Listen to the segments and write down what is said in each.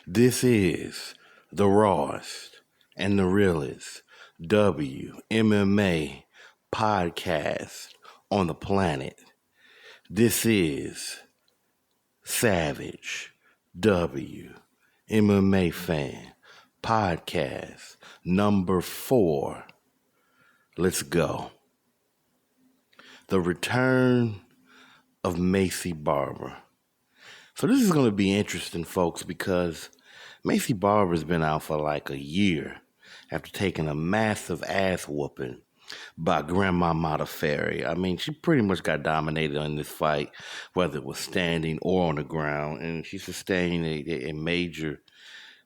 This is the rawest and the realest WMMA podcast on the planet. This is Savage WMMAFan podcast number 4. Let's go. The return of Maycee Barber. So this is going to be interesting, folks, because Maycee Barber's been out for like a year after taking a massive ass whooping by Grandma Mata Ferry. I mean, she pretty much got dominated in this fight, whether it was standing or on the ground, and she sustained a major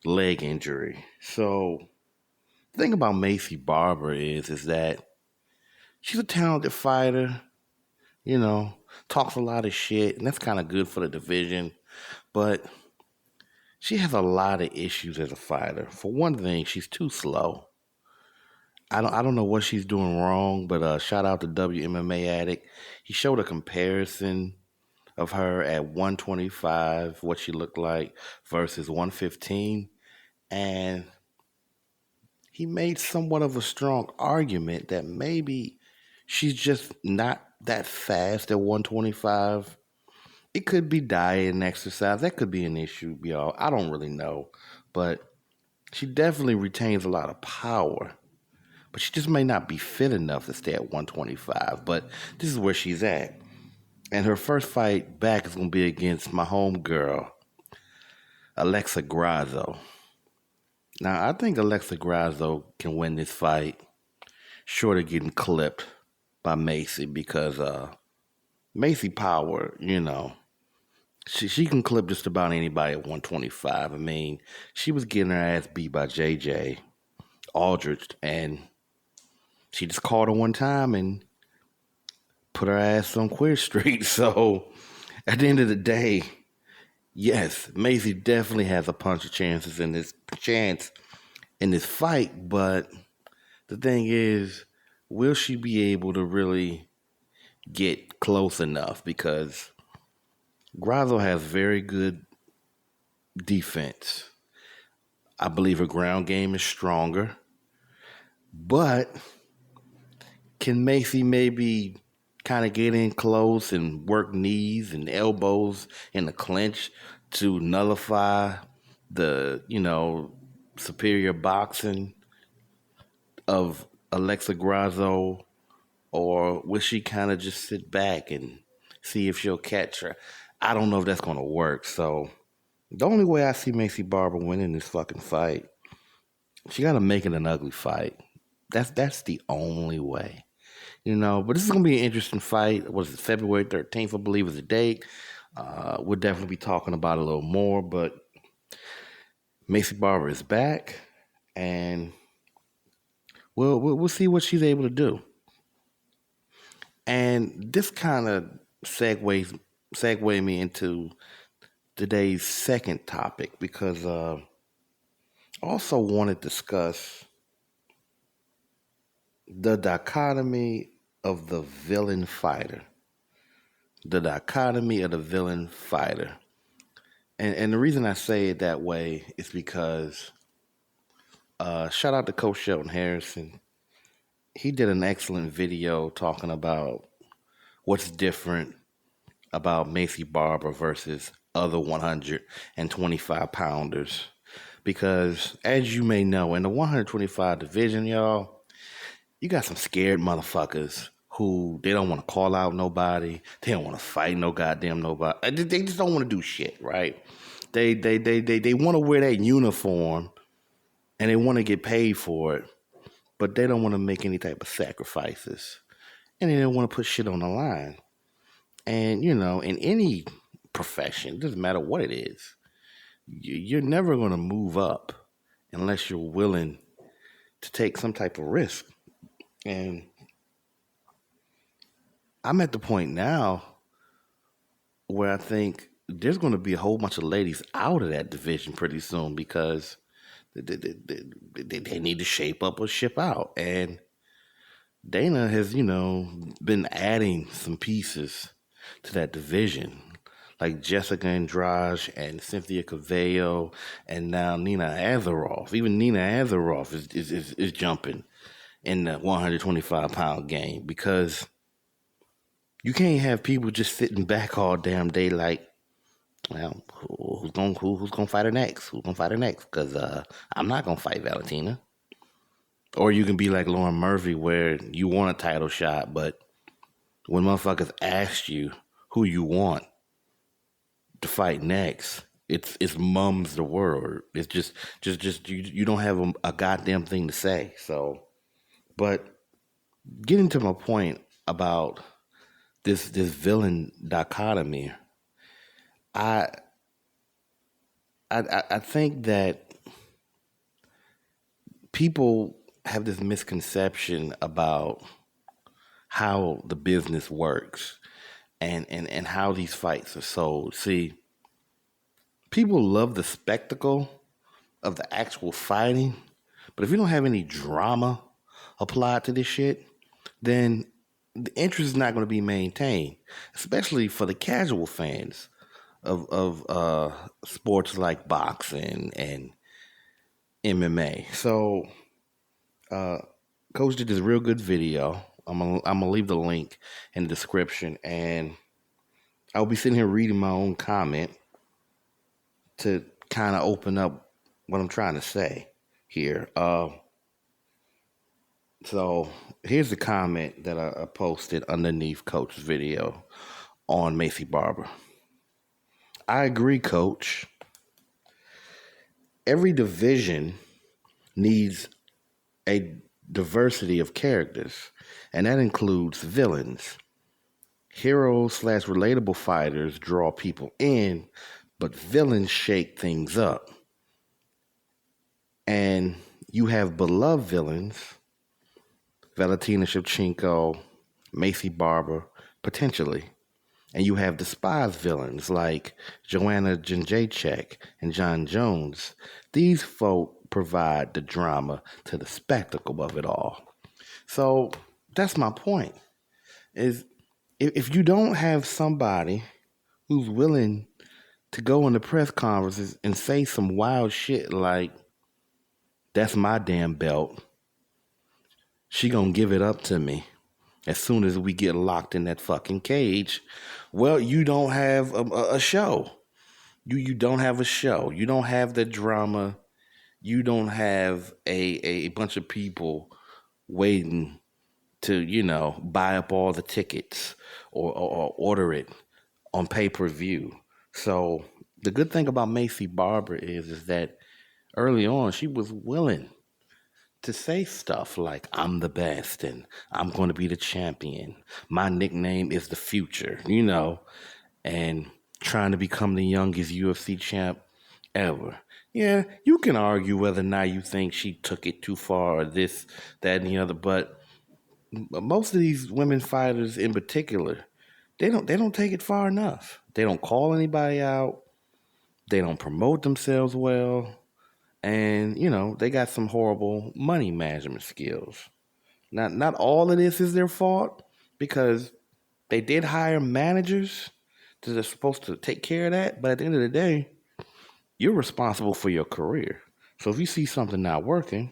leg injury. So the thing about Maycee Barber is that she's a talented fighter, talks a lot of shit, and that's kind of good for the division. But she has a lot of issues as a fighter. For one thing, she's too slow. I don't know what she's doing wrong, but shout out to WMMA Addict. He showed a comparison of her at 125, what she looked like, versus 115, and he made somewhat of a strong argument that maybe she's just not that fast at 125. It could be diet and exercise. That could be an issue, y'all. I don't really know. But she definitely retains a lot of power. But she just may not be fit enough to stay at 125. But this is where she's at. And her first fight back is going to be against my homegirl, Alexa Grasso. Now, I think Alexa Grasso can win this fight short of getting clipped by Maycee because Maycee power, She can clip just about anybody at 125. I mean, she was getting her ass beat by JJ Aldrich, and she just caught her one time and put her ass on Queer Street. So, at the end of the day, yes, Maycee definitely has a bunch of chances in this fight, but the thing is, will she be able to really get close enough? Because Grasso has very good defense. I believe her ground game is stronger. But can Maycee maybe kind of get in close and work knees and elbows in the clinch to nullify the, superior boxing of Alexa Grasso? Or will she kind of just sit back and see if she'll catch her? I don't know if that's going to work. So the only way I see Maycee Barber winning this fucking fight, she got to make it an ugly fight. That's the only way. But this is going to be an interesting fight. What is it, February 13th, I believe is the date. We'll definitely be talking about it a little more. But Maycee Barber is back, and we'll see what she's able to do. And this kind of segue me into today's second topic, because I also want to discuss the dichotomy of the villain fighter. The dichotomy of the villain fighter. And the reason I say it that way is because shout out to Coach Shelton Harrison. He did an excellent video talking about what's different about Maycee Barber versus other 125 pounders. Because as you may know, in the 125 division, y'all, you got some scared motherfuckers who they don't want to call out nobody. They don't want to fight no goddamn nobody. They just don't want to do shit, right? They want to wear that uniform and they want to get paid for it, but they don't want to make any type of sacrifices. And they don't want to put shit on the line. And, in any profession, it doesn't matter what it is, you're never going to move up unless you're willing to take some type of risk. And I'm at the point now where I think there's going to be a whole bunch of ladies out of that division pretty soon because they need to shape up or ship out. And Dana has, been adding some pieces to that division. like Jessica Andrade and Cynthia Cavallo, and now Nina Azaroff. Even Nina Azaroff is jumping in the 125-pound game, because you can't have people just sitting back all damn day like, well, who's gonna fight her next? Who's gonna fight her next? Because I'm not gonna fight Valentina. Or you can be like Lauren Murphy, where you want a title shot, but when motherfuckers ask you who you want to fight next, it's mums the word. It's just you don't have a goddamn thing to say. So, but getting to my point about this villain dichotomy, I think that people have this misconception about how the business works and how these fights are sold. See, people love the spectacle of the actual fighting, but if you don't have any drama applied to this shit, then the interest is not going to be maintained, especially for the casual fans of sports like boxing and MMA. So, Coach did this real good video. I'm gonna leave the link in the description, and I'll be sitting here reading my own comment to kind of open up what I'm trying to say here. So here's the comment that I posted underneath Coach's video on Maycee Barber. I agree, Coach. Every division needs a diversity of characters, and that includes villains. Heroes / relatable fighters draw people in, but villains shake things up. And you have beloved villains, Valentina Shevchenko, Maycee Barber, potentially. And you have despised villains like Joanna Jędrzejczyk and John Jones. These folk provide the drama to the spectacle of it all. So that's my point. Is if you don't have somebody who's willing to go into press conferences and say some wild shit like, that's my damn belt, she gonna give it up to me as soon as we get locked in that fucking cage, well, you don't have a show. You don't have a show. You don't have the drama. You don't have a bunch of people waiting to, buy up all the tickets or order it on pay-per-view. So the good thing about Maycee Barber is that early on she was willing to say stuff like, I'm the best and I'm going to be the champion. My nickname is the future, and trying to become the youngest UFC champ ever. Yeah, you can argue whether or not you think she took it too far or this, that, and the other, but most of these women fighters in particular, they don't take it far enough. They don't call anybody out. They don't promote themselves well. And, they got some horrible money management skills. Not all of this is their fault, because they did hire managers that are supposed to take care of that. But at the end of the day, you're responsible for your career. So if you see something not working,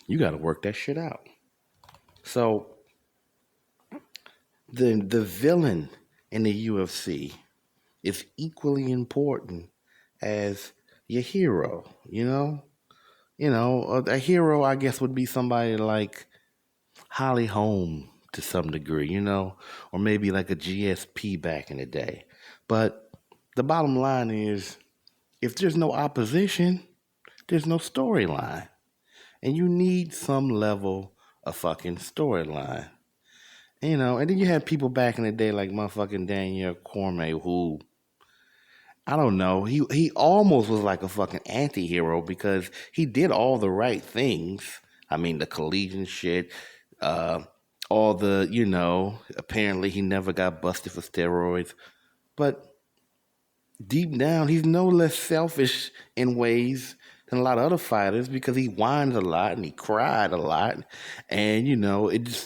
you got to work that shit out. So the villain in the UFC is equally important as your hero, a hero, I guess, would be somebody like Holly Holm to some degree, or maybe like a GSP back in the day. But the bottom line is, if there's no opposition, there's no storyline. And you need some level of fucking storyline. And then you had people back in the day like motherfucking Daniel Cormier, who, I don't know, he almost was like a fucking anti-hero because he did all the right things. I mean, the collegiate shit, all the, apparently he never got busted for steroids. But deep down, he's no less selfish in ways than a lot of other fighters, because he whined a lot and he cried a lot. And,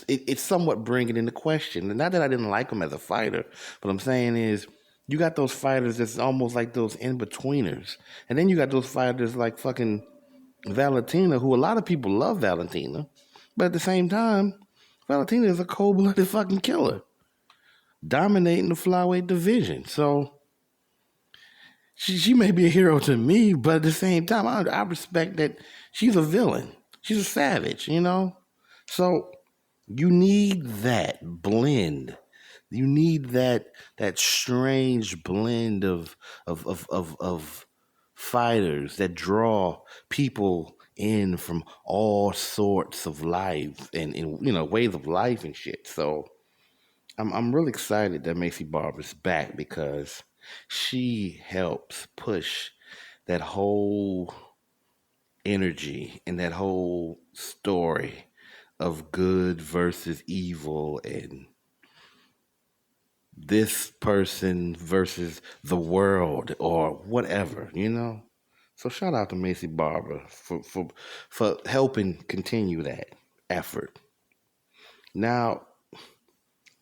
it's somewhat bringing into question. And not that I didn't like him as a fighter, but I'm saying is, You got those fighters that's almost like those in-betweeners. And then you got those fighters like fucking Valentina, who a lot of people love Valentina. But at the same time, Valentina is a cold-blooded fucking killer, dominating the flyweight division. So she may be a hero to me, but at the same time, I respect that she's a villain. She's a savage, you know? So you need that blend. You need that strange blend of fighters that draw people in from all sorts of life and ways of life and shit. So I'm really excited that Maycee Barber's back because she helps push that whole energy and that whole story of good versus evil and this person versus the world or whatever, you know? So shout out to Maycee Barber for helping continue that effort. Now,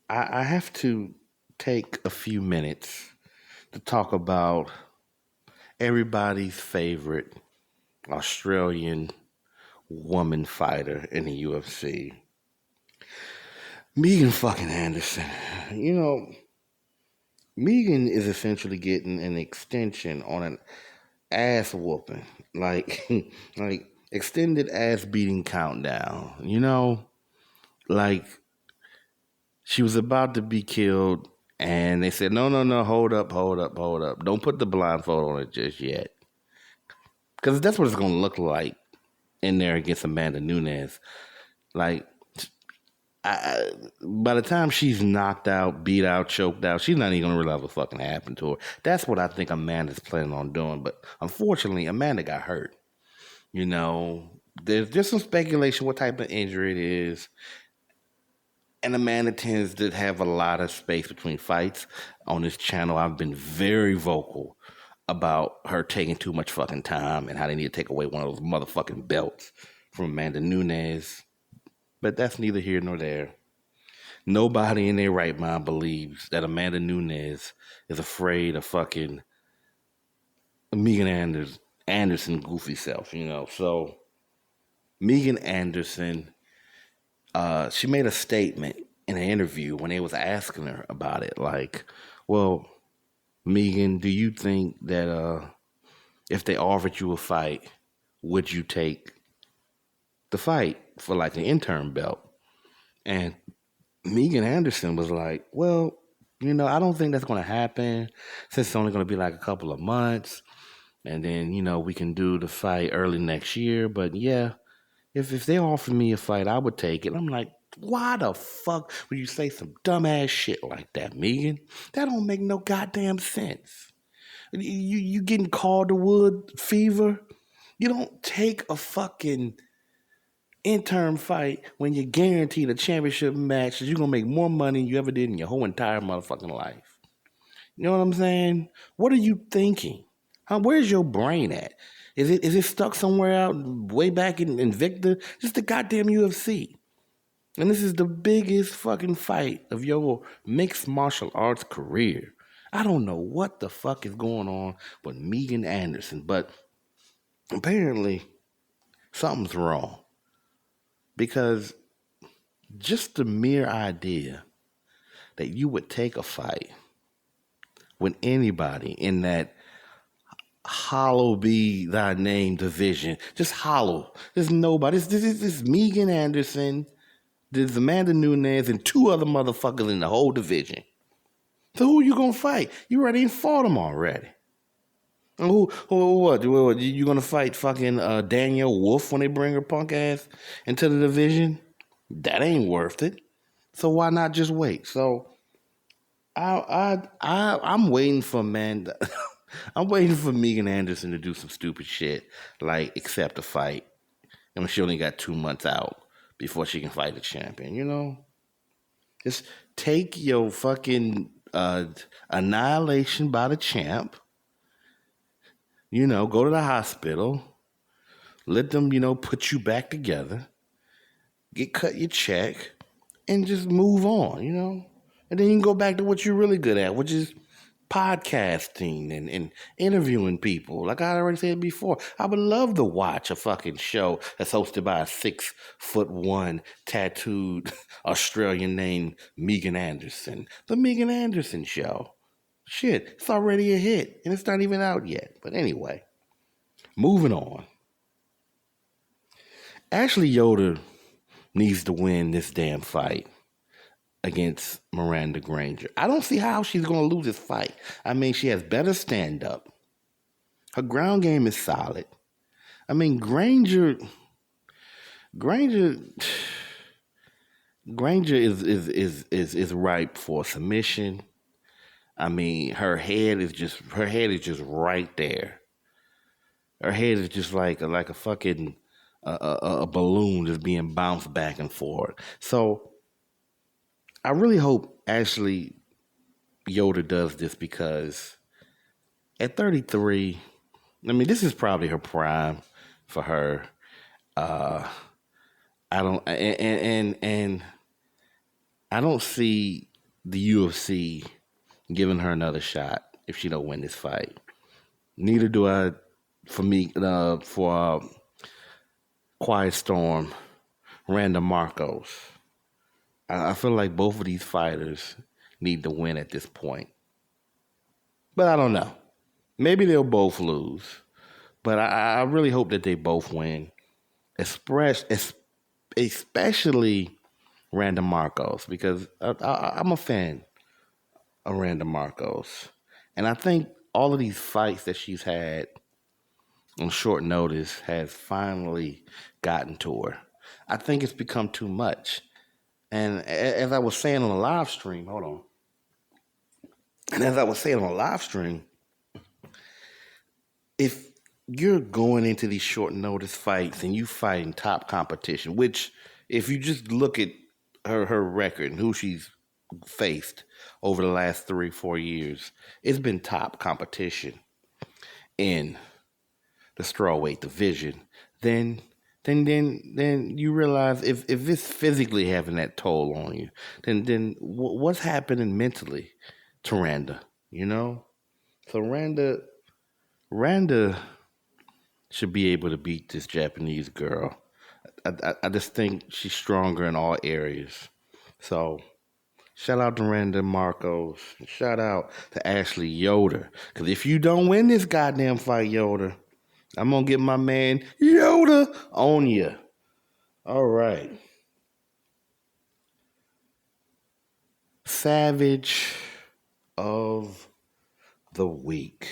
I have to take a few minutes to talk about everybody's favorite Australian woman fighter in the UFC, Megan fucking Anderson. You know, Megan is essentially getting an extension on an ass whooping, like like extended ass beating countdown. You know, like she was about to be killed, and they said, no, hold up, don't put the blindfold on it just yet, because that's what it's gonna look like in there against Amanda Nunes. Like, by the time she's knocked out, beat out, choked out, she's not even going to realize what fucking happened to her. That's what I think Amanda's planning on doing. But unfortunately, Amanda got hurt. You know, there's just some speculation what type of injury it is. And Amanda tends to have a lot of space between fights. On this channel, I've been very vocal about her taking too much fucking time and how they need to take away one of those motherfucking belts from Amanda Nunes. But that's neither here nor there. Nobody in their right mind believes that Amanda Nunes is afraid of fucking Megan Anderson goofy self, you know. So Megan Anderson, she made a statement in an interview when they was asking her about it. Like, well, Megan, do you think that if they offered you a fight, would you take the fight for like an interim belt? And Megan Anderson was like, well, you know, I don't think that's going to happen since it's only going to be like a couple of months. And then, you know, we can do the fight early next year. But yeah, if they offered me a fight, I would take it. I'm like, why the fuck would you say some dumbass shit like that, Megan? That don't make no goddamn sense. You getting called to wood fever? You don't take a fucking interim fight when you're guaranteed a championship match that you're going to make more money than you ever did in your whole entire motherfucking life. You know what I'm saying? What are you thinking? Where's your brain at? Is it stuck somewhere out way back in Invicta? Just the goddamn UFC. And this is the biggest fucking fight of your mixed martial arts career. I don't know what the fuck is going on with Megan Anderson, but apparently something's wrong. Because just the mere idea that you would take a fight with anybody in that hollow be thy name division, just hollow. There's nobody. This is Megan Anderson, there's Amanda Nunes, and two other motherfuckers in the whole division. So who you gonna fight? You already fought them already. And what? You gonna fight fucking Danielle Wolf when they bring her punk ass into the division? That ain't worth it. So why not just wait? So I'm waiting for Amanda. I'm waiting for Megan Anderson to do some stupid shit like accept a fight. And she only got 2 months out before she can fight the champion. You know, just take your fucking annihilation by the champ. You know, go to the hospital. Let them, you know, put you back together. Cut your check. And just move on, you know? And then you can go back to what you're really good at, which is podcasting and interviewing people. Like I already said before, I would love to watch a fucking show that's hosted by a 6'1" tattooed Australian named Megan Anderson. The Megan Anderson Show. Shit, it's already a hit and it's not even out yet. But anyway, moving on. Ashley Yoder needs to win this damn fight against Miranda Granger. I don't see how she's going to lose this fight. I mean, she has better stand-up. Her ground game is solid. I mean, Granger is ripe for submission. I mean, her head is just right there. Her head is just like a fucking a balloon just being bounced back and forth. So I really hope Ashley Yoder does this because at 33, I mean, this is probably her prime for her. I don't and I don't see the UFC giving her another shot if she don't win this fight. Neither do I for Quiet Storm, Randa Marcos. I feel like both of these fighters need to win at this point. But I don't know. Maybe they'll both lose. But I really hope that they both win. Especially Randa Marcos, because I'm a fan of Randa Marcos. And I think all of these fights that she's had on short notice has finally gotten to her. I think it's become too much. And as I was saying on the live stream, if you're going into these short notice fights and you fighting top competition, which if you just look at her record and who she's faced over the last 3-4 years, it's been top competition in the strawweight division, then you realize if it's physically having that toll on you, then what's happening mentally to Randa, you know? So Randa should be able to beat this Japanese girl. I just think she's stronger in all areas. So shout out to Randa Marcos. Shout out to Ashley Yoder. Because if you don't win this goddamn fight, Yoder, I'm going to get my man Yoda on you. All right. Savage of the week.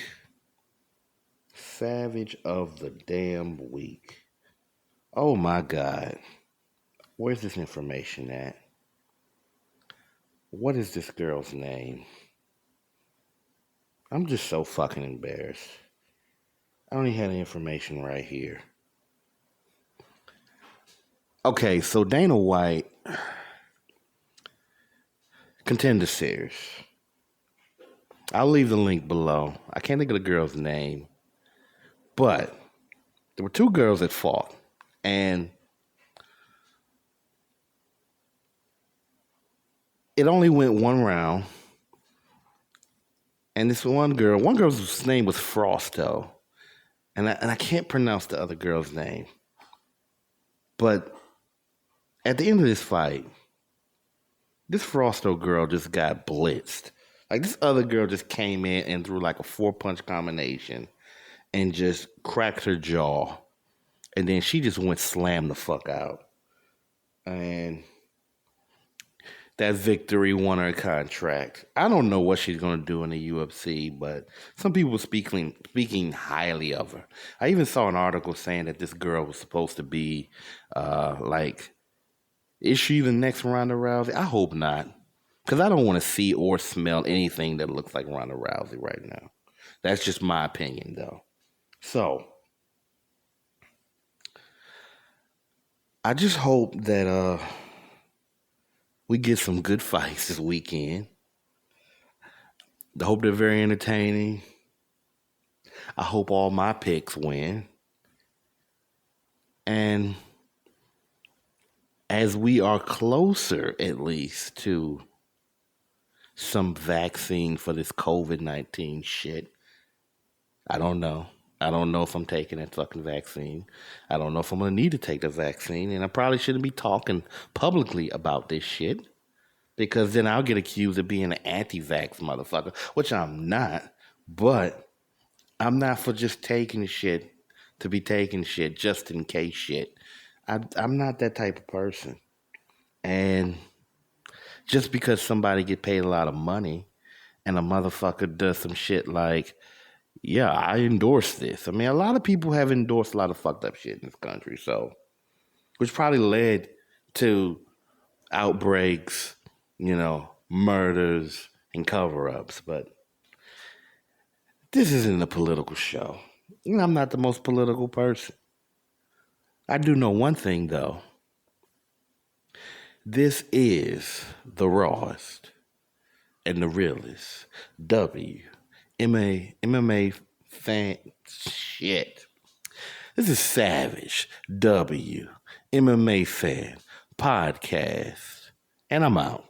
Savage of the damn week. Oh my God. Where's this information at? What is this girl's name? I'm just so fucking embarrassed. I don't even have the information right here. Okay, so Dana White, Contender Series. I'll leave the link below. I can't think of the girl's name. But there were two girls that fought. And it only went one round. And this one girl's name was Frost, though. And I can't pronounce the other girl's name. But at the end of this fight, this Frosto girl just got blitzed. Like, this other girl just came in and threw like a 4-punch combination and just cracked her jaw. And then she just went slam the fuck out. And that victory won her contract. I don't know what she's going to do in the UFC, but some people were speaking highly of her. I even saw an article saying that this girl was supposed to be, is she the next Ronda Rousey? I hope not, because I don't want to see or smell anything that looks like Ronda Rousey right now. That's just my opinion, though. So, I just hope that we get some good fights this weekend. I hope they're very entertaining. I hope all my picks win. And as we are closer, at least, to some vaccine for this COVID-19 shit. I don't know. I don't know if I'm taking that fucking vaccine. I don't know if I'm going to need to take the vaccine. And I probably shouldn't be talking publicly about this shit, because then I'll get accused of being an anti-vax motherfucker, which I'm not. But I'm not for just taking shit to be taking shit just in case shit. I'm not that type of person. And just because somebody get paid a lot of money and a motherfucker does some shit like, yeah, I endorse this. I mean, a lot of people have endorsed a lot of fucked up shit in this country, so, which probably led to outbreaks, murders and cover-ups. But this isn't a political show. I'm not the most political person. I do know one thing, though. This is the rawest and the realest WMMA fan shit. This is Savage WMMA Fan podcast, and I'm out.